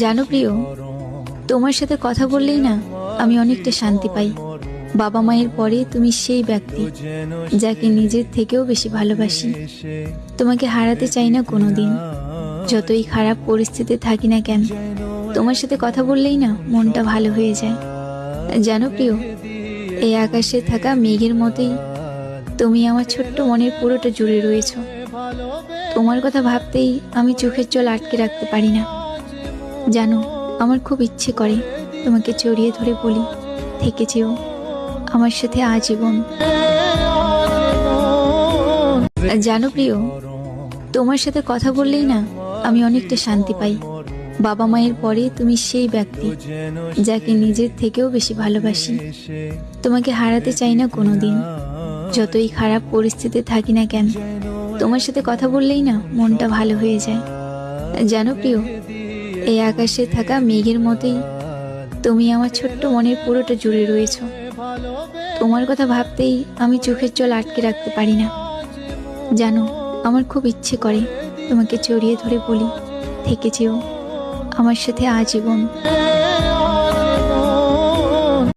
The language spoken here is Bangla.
জানো প্রিয়, তোমার সাথে কথা বললেই না আমি অনেকটা শান্তি পাই। বাবা মায়ের পরে তুমি সেই ব্যক্তি যাকে নিজের থেকেও বেশি ভালোবাসি। তোমাকে হারাতে চাই না কোনোদিন, যতই খারাপ পরিস্থিতি থাকি না কেন। তোমার সাথে কথা বললেই না মনটা ভালো হয়ে যায়। জানো প্রিয়, এই আকাশে থাকা মেঘের মতোই তুমি আমার ছোট্ট মনের পুরোটা জুড়ে রয়েছো। তোমার কথা ভাবতেই আমি চোখের জল আটকে রাখতে পারি না। জানো, আমার খুব ইচ্ছে করে তোমাকে জড়িয়ে ধরে বলি, থেকে যেও আমার সাথে আজীবন। জানো প্রিয়, তোমার সাথে কথা বললেই না আমি অনেকটা শান্তি পাই। বাবা মায়ের পরে তুমি সেই ব্যক্তি যাকে নিজের থেকেও বেশি ভালোবাসি। তোমাকে হারাতে চাই না কোনোদিন, যতই খারাপ পরিস্থিতি থাকি না কেন। তোমার সাথে কথা বললেই না মনটা ভালো হয়ে যায়। জানো প্রিয়, এই আকাশে থাকা মেঘের মতোই তুমি আমার ছোট্ট মনের পুরোটা জুড়ে রয়েছো। তোমার কথা ভাবতেই আমি চোখের জল আটকে রাখতে পারি না। জানো, আমার খুব ইচ্ছে করে তোমাকে জড়িয়ে ধরে বলি, থেকে যেও আমার সাথে আজীবন।